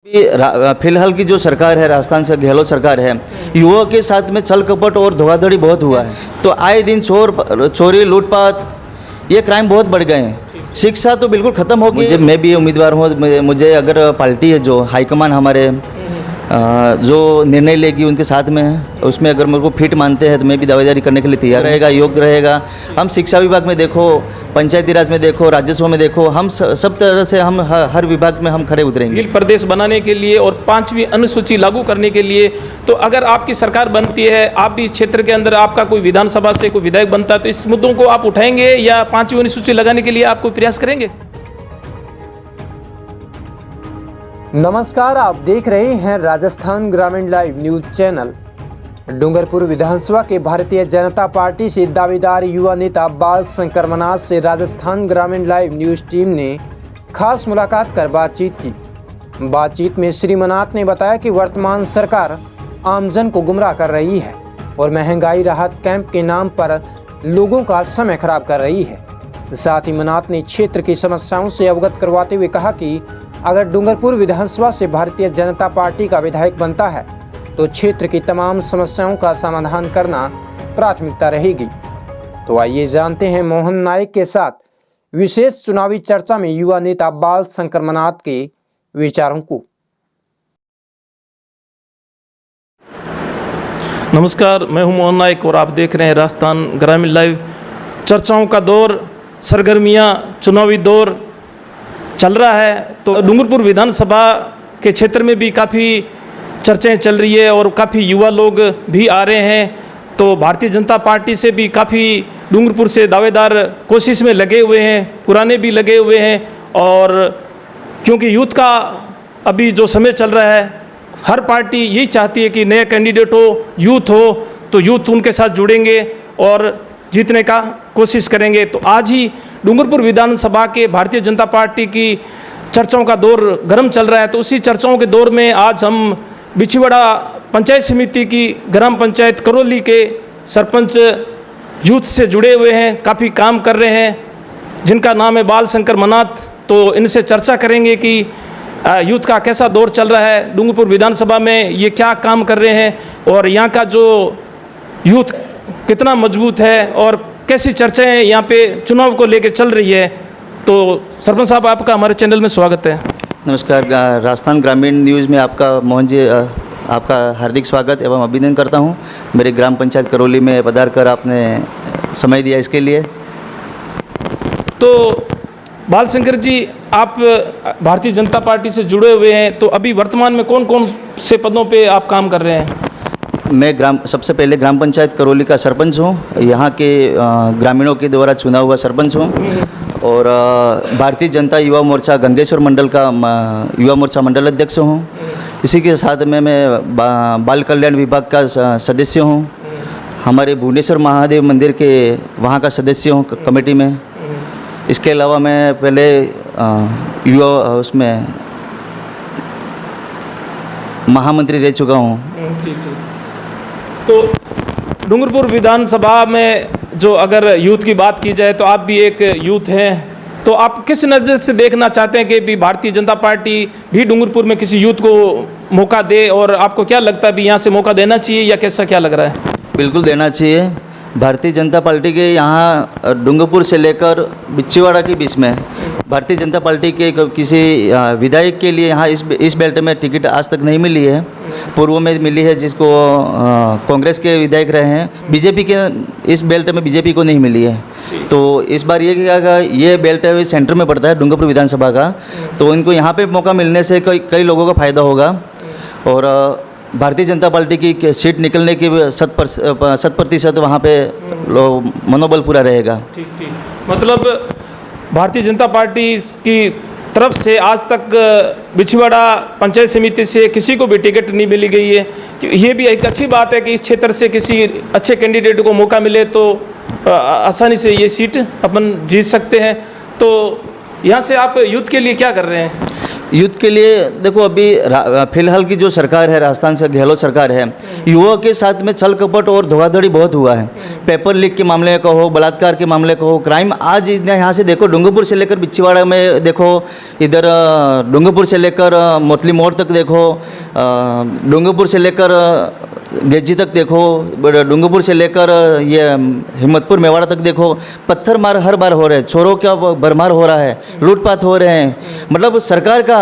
फिलहाल की जो सरकार है, राजस्थान से गहलोत सरकार है, युवाओं के साथ में छल कपट और धोखाधड़ी बहुत हुआ है। तो आए दिन चोरी लूटपाट ये क्राइम बहुत बढ़ गए हैं। शिक्षा तो बिल्कुल ख़त्म हो गई। मैं भी उम्मीदवार हूँ। मुझे अगर पार्टी है जो हाईकमान हमारे जो निर्णय लेगी उनके साथ में है, उसमें अगर मेरे को फिट मानते हैं तो मैं भी दावेदारी करने के लिए तैयार रहेगा, योग्य रहेगा। हम शिक्षा विभाग में देखो, पंचायती राज में देखो, राजस्व में देखो, हम सब तरह से हम हर विभाग में हम खड़े उतरेंगे। प्रदेश बनाने के लिए और 5वीं अनुसूची लागू करने के लिए, तो अगर आपकी सरकार बनती है, आप भी इस क्षेत्र के अंदर आपका कोई विधानसभा से कोई विधायक बनता है, तो इस मुद्दों को आप उठाएंगे या 5वीं अनुसूची लगाने के लिए आप कोई प्रयास करेंगे? नमस्कार, आप देख रहे हैं राजस्थान ग्रामीण लाइव न्यूज चैनल। डूंगरपुर विधानसभा के भारतीय जनता पार्टी से दावेदार युवा नेता बाल शंकर मनाथ से राजस्थान ग्रामीण लाइव न्यूज टीम ने खास मुलाकात कर बातचीत की। बातचीत में श्री मनाथ ने बताया कि वर्तमान सरकार आमजन को गुमराह कर रही है और महंगाई राहत कैंप के नाम पर लोगों का समय खराब कर रही है। साथ ही मनाथ ने क्षेत्र की समस्याओं से अवगत करवाते हुए कहा कि अगर डूंगरपुर विधानसभा से भारतीय जनता पार्टी का विधायक बनता है तो क्षेत्र की तमाम समस्याओं का समाधान करना प्राथमिकता रहेगी। तो आइए जानते हैं मोहन नायक के साथ विशेष चुनावी चर्चा में युवा नेता बाल शंकर मनाथ के विचारों को। नमस्कार, मैं हूं मोहन नायक और आप देख रहे हैं राजस्थान ग्रामीण लाइव। चर्चाओं का दौर, सरगर्मियां, चुनावी दौर चल रहा है। तो डूंगरपुर विधानसभा के क्षेत्र में भी काफ़ी चर्चाएं चल रही है और काफ़ी युवा लोग भी आ रहे हैं। तो भारतीय जनता पार्टी से भी काफ़ी डूंगरपुर से दावेदार कोशिश में लगे हुए हैं, पुराने भी लगे हुए हैं। और क्योंकि यूथ का अभी जो समय चल रहा है, हर पार्टी यही चाहती है कि नया कैंडिडेट हो, यूथ हो, तो यूथ उनके साथ जुड़ेंगे और जीतने का कोशिश करेंगे। तो आज ही डूंगरपुर विधानसभा के भारतीय जनता पार्टी की चर्चाओं का दौर गर्म चल रहा है। तो उसी चर्चाओं के दौर में आज हम बिछीवाड़ा पंचायत समिति की ग्राम पंचायत करौली के सरपंच यूथ से जुड़े हुए हैं, काफ़ी काम कर रहे हैं, जिनका नाम है बाल शंकर मनाथ। तो इनसे चर्चा करेंगे कि यूथ का कैसा दौर चल रहा है, डूंगरपुर विधानसभा में ये क्या काम कर रहे हैं और यहाँ का जो यूथ कितना मजबूत है और कैसी चर्चाएं यहाँ पे चुनाव को लेकर चल रही है। तो सरपंच साहब, आपका हमारे चैनल में स्वागत है। नमस्कार, राजस्थान ग्रामीण न्यूज़ में आपका मोहन जी आपका हार्दिक स्वागत एवं अभिनंदन करता हूँ। मेरे ग्राम पंचायत करौली में पधार कर आपने समय दिया, इसके लिए। तो बाल शंकर जी, आप भारतीय जनता पार्टी से जुड़े हुए हैं, तो अभी वर्तमान में कौन कौन से पदों पे आप काम कर रहे हैं? मैं सबसे पहले ग्राम पंचायत करौली का सरपंच हूँ, यहाँ के ग्रामीणों के द्वारा चुना हुआ सरपंच हूँ। और भारतीय जनता युवा मोर्चा गंगेश्वर मंडल का युवा मोर्चा मंडल अध्यक्ष हूँ। इसी के साथ में मैं बाल कल्याण विभाग का सदस्य हूँ। हमारे भुवनेश्वर महादेव मंदिर के वहाँ का सदस्य हूँ कमेटी में। इसके अलावा मैं पहले युवा उसमें महामंत्री रह चुका हूँ। तो डूंगरपुर विधानसभा में जो अगर यूथ की बात की जाए तो आप भी एक यूथ हैं, तो आप किस नज़र से देखना चाहते हैं कि भी भारतीय जनता पार्टी भी डूंगरपुर में किसी यूथ को मौका दे, और आपको क्या लगता है भी यहाँ से मौका देना चाहिए या कैसा क्या लग रहा है? बिल्कुल देना चाहिए। भारतीय जनता पार्टी के यहाँ डूंगरपुर से लेकर बिछीवाड़ा के बीच में भारतीय जनता पार्टी के किसी विधायक के लिए यहाँ इस बेल्ट में टिकट आज तक नहीं मिली है। पूर्व में मिली है, जिसको कांग्रेस के विधायक रहे हैं। बीजेपी के इस बेल्ट में बीजेपी को नहीं मिली है। तो इस बार ये बेल्ट है सेंटर में पड़ता है डूंगरपुर विधानसभा का, तो इनको यहाँ पे मौका मिलने से कई लोगों का फ़ायदा होगा और भारतीय जनता पार्टी की सीट निकलने की 100% वहाँ पे मनोबल पूरा रहेगा। ठीक। मतलब भारतीय जनता पार्टी की तरफ से आज तक बिछीवाड़ा पंचायत समिति से किसी को भी टिकट नहीं मिली गई है। ये भी एक अच्छी बात है कि इस क्षेत्र से किसी अच्छे कैंडिडेट को मौका मिले तो आसानी से ये सीट अपन जीत सकते हैं। तो यहाँ से आप यूथ के लिए क्या कर रहे हैं? यूथ के लिए देखो अभी फिलहाल की जो सरकार है, राजस्थान से गहलोत सरकार है, युवाओं के साथ में छल कपट और धोखाधड़ी बहुत हुआ है। पेपर लीक के मामले का हो, बलात्कार के मामले का हो, क्राइम आज यहाँ से देखो डूंगरपुर से लेकर बिच्छीवाड़ा में देखो, इधर डूंगरपुर से लेकर मोतली मोड़ तक देखो, डूंगरपुर से लेकर गेजी तक देखो, डूंगरपुर से लेकर ये हिम्मतपुर मेवाड़ा तक देखो, पत्थर मार हर बार हो रहे हैं, चोरों का भरमार हो रहा है, लूटपाट हो रहे हैं। मतलब सरकार का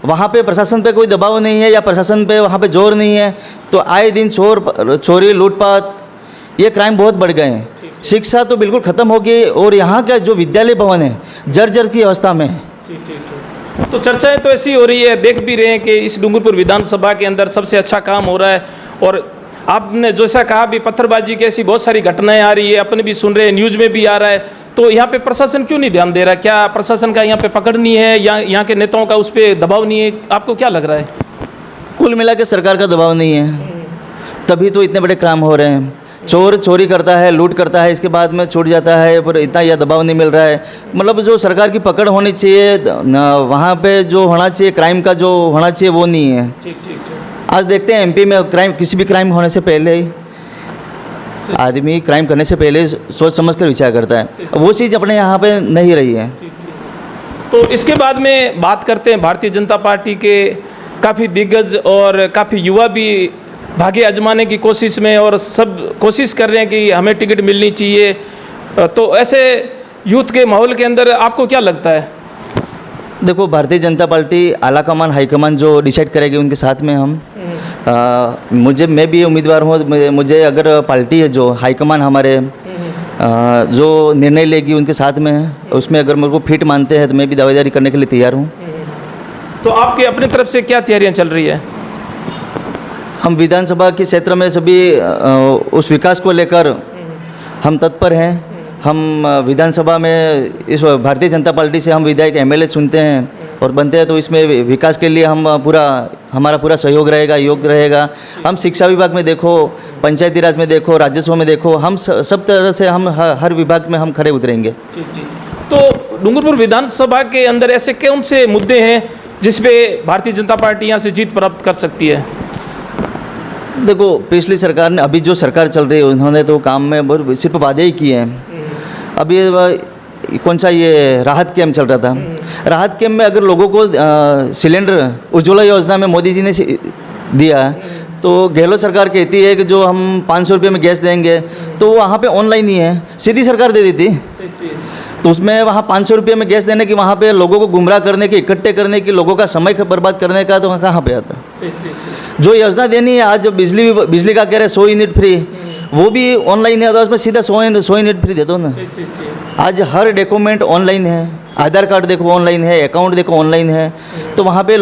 वहाँ पे प्रशासन पे कोई दबाव नहीं है या प्रशासन पे वहाँ पे जोर नहीं है, तो आए दिन चोरी लूटपाट ये क्राइम बहुत बढ़ गए हैं। शिक्षा तो बिल्कुल ख़त्म हो गई और यहाँ का जो विद्यालय भवन है जर्जर की अवस्था में है। तो चर्चाएं तो ऐसी हो रही है, देख भी रहे हैं कि इस डूंगरपुर विधानसभा के अंदर सबसे अच्छा काम हो रहा है। और आपने जैसा कहा भी पत्थरबाजी की ऐसी बहुत सारी घटनाएं आ रही है, अपने भी सुन रहे हैं, न्यूज़ में भी आ रहा है। तो यहाँ पे प्रशासन क्यों नहीं ध्यान दे रहा? क्या प्रशासन का यहाँ पे पकड़ नहीं है या यहाँ के नेताओं का उस पर दबाव नहीं है? आपको क्या लग रहा है? कुल मिला के सरकार का दबाव नहीं है, तभी तो इतने बड़े काम हो रहे हैं। चोर चोरी करता है, लूट करता है, इसके बाद में छूट जाता है, पर इतना यह दबाव नहीं मिल रहा है। मतलब जो सरकार की पकड़ होनी चाहिए, वहाँ पे जो होना चाहिए क्राइम का जो होना चाहिए वो नहीं है। आज देखते हैं एमपी में क्राइम, किसी भी क्राइम होने से पहले ही आदमी क्राइम करने से पहले सोच समझ कर विचार करता है, वो चीज़ अपने यहाँ पे नहीं रही है। तो इसके बाद में बात करते हैं भारतीय जनता पार्टी के काफ़ी दिग्गज और काफ़ी युवा भी भाग्य आजमाने की कोशिश में और सब कोशिश कर रहे हैं कि हमें टिकट मिलनी चाहिए। तो ऐसे यूथ के माहौल के अंदर आपको क्या लगता है? देखो भारतीय जनता पार्टी आला कमान हाईकमान जो डिसाइड करेगी उनके साथ में हम मैं भी उम्मीदवार हूँ। मुझे अगर पार्टी है जो हाईकमान हमारे जो निर्णय लेगी उनके साथ में है, उसमें अगर मेरे को फिट मानते हैं तो मैं भी दावेदारी करने के लिए तैयार हूँ। तो आपकी अपनी तरफ से क्या तैयारियाँ चल रही है? हम विधानसभा के क्षेत्र में सभी उस विकास को लेकर हम तत्पर हैं। हम विधानसभा में इस भारतीय जनता पार्टी से हम विधायक एमएलए चुनते हैं और बनते हैं, तो इसमें विकास के लिए हमारा पूरा सहयोग रहेगा, योग रहेगा। हम शिक्षा विभाग में देखो, पंचायती राज में देखो, राजस्व में देखो, हम सब तरह से हम हर विभाग में हम खड़े उतरेंगे। तो डूंगरपुर विधानसभा के अंदर ऐसे कौन से मुद्दे हैं जिस पे भारतीय जनता पार्टी यहाँ से जीत प्राप्त कर सकती है? देखो पिछली सरकार ने, अभी जो सरकार चल रही है उन्होंने तो काम में सिर्फ वादे ही किए हैं। अभी कौन सा ये राहत कैम्प चल रहा था, राहत कैम्प में अगर लोगों को सिलेंडर उज्ज्वला योजना में मोदी जी ने दिया, तो गहलोत सरकार कहती है कि जो हम 500 रुपये में गैस देंगे, तो वहाँ पे ऑनलाइन ही है, सीधी सरकार दे देती। तो उसमें वहाँ 500 रुपये में गैस देने की, वहाँ पे लोगों को गुमराह करने की, इकट्ठे करने की, लोगों का समय बर्बाद करने का, तो कहाँ पे आता? जो योजना देनी है, आज बिजली का कह रहे 100 यूनिट फ्री, वो भी ऑनलाइन है, तो उसमें सीधा 100 यूनिट फ्री दे दो ना। आज हर डॉक्यूमेंट ऑनलाइन है, आधार कार्ड देखो ऑनलाइन है, अकाउंट देखो ऑनलाइन है, तो वहाँ पे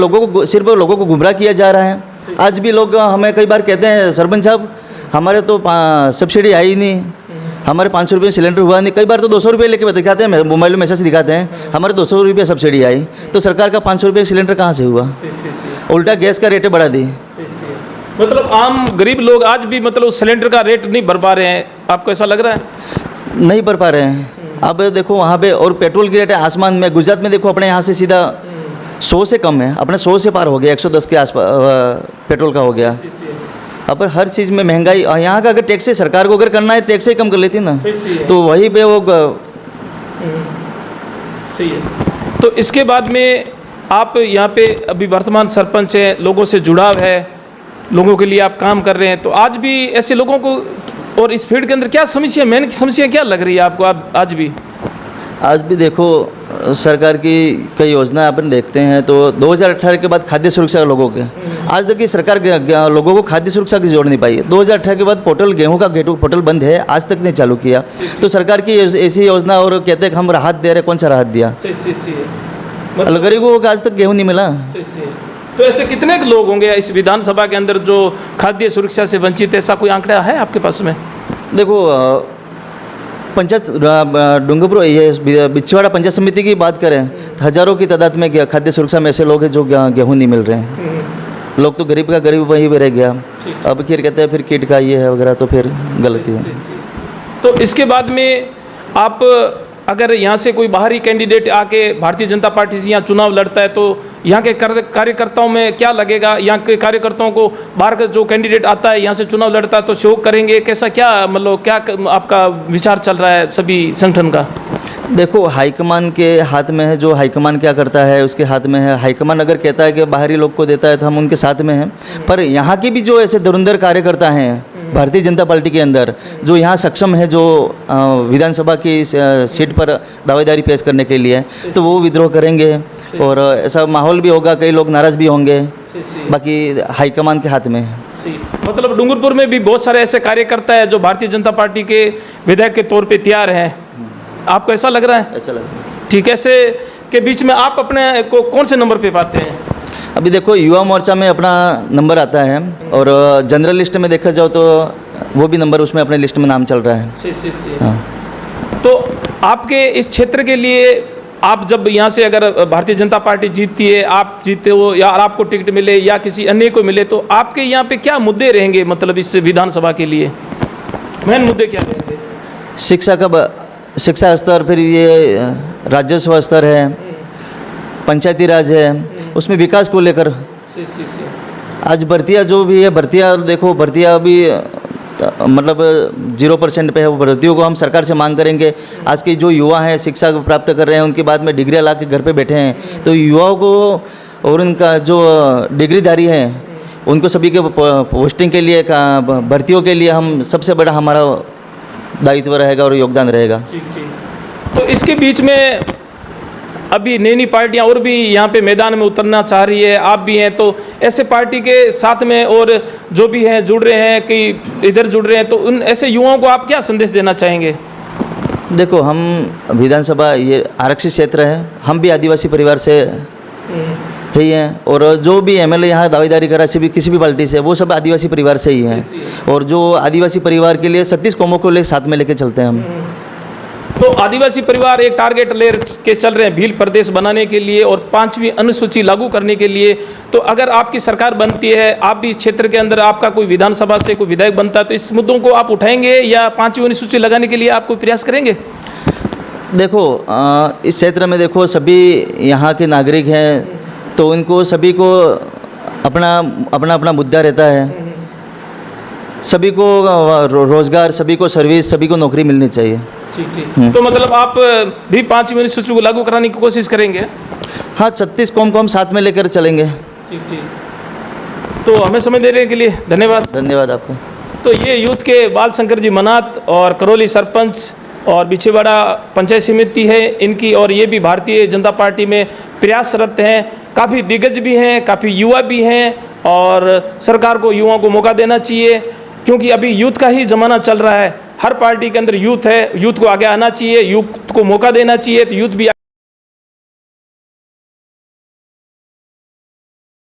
सिर्फ लोगों को गुमराह किया जा रहा है। आज भी लोग हमें कई बार कहते हैं, सरपंच साहब हमारे तो सब्सिडी आई नहीं, हमारे 500 रुपये सिलेंडर हुआ नहीं। कई बार तो 200 रुपये लेके दिखाते हैं, मोबाइल में मैसेज दिखाते हैं हमारे 200 रुपये सब्सिडी आई, तो सरकार का 500 रुपये सिलेंडर कहाँ से हुआ? उल्टा गैस का रेट बढ़ा दी। मतलब आम गरीब लोग आज भी मतलब सिलेंडर का रेट नहीं भर पा रहे हैं, आपको ऐसा लग रहा है? नहीं भर पा रहे हैं। अब देखो वहाँ पे और पेट्रोल की रेट है आसमान में। गुजरात में देखो अपने यहाँ से सीधा 100 से कम है, अपने 100 से पार हो गया, 110 के आसपास पेट्रोल का हो गया। अब हर चीज़ में महंगाई, यहाँ का अगर टैक्स सरकार को अगर करना है टैक्स ही कम कर लेती ना, तो वहीं पे वो सही है। तो इसके बाद में आप यहाँ पे अभी वर्तमान सरपंच हैं, लोगों से जुड़ाव है, लोगों के लिए आप काम कर रहे हैं, तो आज भी ऐसे लोगों को और इस फील्ड के अंदर क्या समस्या, मेन समस्या क्या लग रही है आपको? आप आज भी देखो सरकार की कई योजना अपन देखते हैं, तो 2018 के बाद खाद्य सुरक्षा लोगों के, आज तक की सरकार लोगों को खाद्य सुरक्षा की जोड़ नहीं पाई है। 2018 के बाद पोर्टल, गेहूं का पोर्टल बंद है, आज तक नहीं चालू किया। तो सरकार की ऐसी योजना और कहते हैं कि हम राहत दे रहे, कौन सा राहत दिया? गरीबों को आज तक गेहूँ नहीं मिला। तो ऐसे कितने लोग होंगे इस विधानसभा के अंदर जो खाद्य सुरक्षा से वंचित है? ऐसा कोई आंकड़ा है आपके पास में? देखो पंचायत डूंगरपुर ये बिच्छीवाड़ा पंचायत समिति की बात करें तो हज़ारों की तादाद में खाद्य सुरक्षा में ऐसे लोग हैं जो गेहूँ नहीं मिल रहे हैं। लोग तो गरीब का गरीब वहीं पे रह गया। अब फिर कहते हैं फिर किट का ये है वगैरह, तो फिर गलती है। तो इसके बाद में आप अगर यहाँ से कोई बाहरी कैंडिडेट आके भारतीय जनता पार्टी से यहाँ चुनाव लड़ता है तो यहाँ के कार्यकर्ताओं में क्या लगेगा? यहाँ के कार्यकर्ताओं को बाहर का जो कैंडिडेट आता है यहाँ से चुनाव लड़ता है तो सहयोग करेंगे? कैसा क्या मतलब क्या आपका विचार चल रहा है सभी संगठन का? देखो, हाईकमान के हाथ में है, जो हाईकमान क्या करता है उसके हाथ में है। हाईकमान अगर कहता है कि बाहरी लोग को देता है तो हम उनके साथ में हैं, पर यहाँ के भी जो ऐसे धुरंधर कार्यकर्ता हैं भारतीय जनता पार्टी के अंदर, जो यहाँ सक्षम है, जो विधानसभा की सीट पर दावेदारी पेश करने के लिए, तो वो विद्रोह करेंगे और ऐसा माहौल भी होगा, कई लोग नाराज़ भी होंगे। बाकी हाईकमान के हाथ में है। मतलब डूंगरपुर में भी बहुत सारे ऐसे कार्यकर्ता हैं जो भारतीय जनता पार्टी के विधायक के तौर पे तैयार हैं, आपको ऐसा लग रहा है? ऐसा लग रहा है। ठीक है, ऐसे के बीच में आप अपने को कौन से नंबर पे पाते हैं? अभी देखो, युवा मोर्चा में अपना नंबर आता है और जनरल लिस्ट में देखा जाओ तो वो भी नंबर उसमें अपने लिस्ट में नाम चल रहा है। हाँ। तो आपके इस क्षेत्र के लिए आप जब यहाँ से अगर भारतीय जनता पार्टी जीतती है, आप जीतते हो या आपको टिकट मिले या किसी अन्य को मिले, तो आपके यहाँ पे क्या मुद्दे रहेंगे? मतलब इस विधानसभा के लिए मेन मुद्दे क्या रहेंगे? शिक्षा स्तर, फिर ये राजस्व स्तर है, पंचायती राज है, उसमें विकास को लेकर आज भर्तियाँ जो भी है, भर्तियाँ देखो, भर्तियाँ भी मतलब 0% पे है। वो भर्तियों को हम सरकार से मांग करेंगे। आज के जो युवा हैं, शिक्षा प्राप्त कर रहे हैं, उनके बाद में डिग्रियाँ ला के घर पे बैठे हैं, तो युवाओं को और उनका जो डिग्रीधारी हैं उनको सभी के पोस्टिंग के लिए, भर्तियों के लिए हम सबसे बड़ा हमारा दायित्व रहेगा और योगदान रहेगा। तो इसके बीच में अभी नई नई पार्टियां और भी यहाँ पे मैदान में उतरना चाह रही है, आप भी हैं, तो ऐसे पार्टी के साथ में और जो भी हैं जुड़ रहे हैं कि इधर जुड़ रहे हैं, तो उन ऐसे युवाओं को आप क्या संदेश देना चाहेंगे? देखो, हम विधानसभा ये आरक्षित क्षेत्र है, हम भी आदिवासी परिवार से ही हैं और जो भी एमएलए यहाँ दावेदारी करा किसी भी पार्टी से, वो सब आदिवासी परिवार से ही हैं और जो आदिवासी परिवार के लिए 36 कौमों को साथ में लेके चलते हैं हम। तो आदिवासी परिवार एक टारगेट ले के चल रहे हैं भील प्रदेश बनाने के लिए और 5वीं अनुसूची लागू करने के लिए। तो अगर आपकी सरकार बनती है, आप भी इस क्षेत्र के अंदर आपका कोई विधानसभा से कोई विधायक बनता है, तो इस मुद्दों को आप उठाएंगे या 5वीं अनुसूची लगाने के लिए आप कोई प्रयास करेंगे? देखो, इस क्षेत्र में देखो सभी यहाँ के नागरिक हैं, तो उनको सभी को अपना अपना मुद्दा रहता है। सभी को रोजगार, सभी को सर्विस, सभी को नौकरी मिलनी चाहिए। ठीक। तो मतलब आप भी 5वीं अनुसूची को लागू कराने की कोशिश करेंगे? हाँ, 36 कौम को हम साथ में लेकर चलेंगे। ठीक। तो हमें समय देने के लिए धन्यवाद। धन्यवाद आपको। तो ये यूथ के बाल शंकर जी मनात और करौली सरपंच और बिछेवाड़ा पंचायत समिति है इनकी, और ये भी भारतीय जनता पार्टी में प्रयासरत हैं, काफ़ी दिग्गज भी हैं, काफ़ी युवा भी हैं, और सरकार को युवाओं को मौका देना चाहिए क्योंकि अभी यूथ का ही ज़माना चल रहा है। हर पार्टी के अंदर यूथ है, यूथ को आगे आना चाहिए, यूथ को मौका देना चाहिए, तो यूथ भी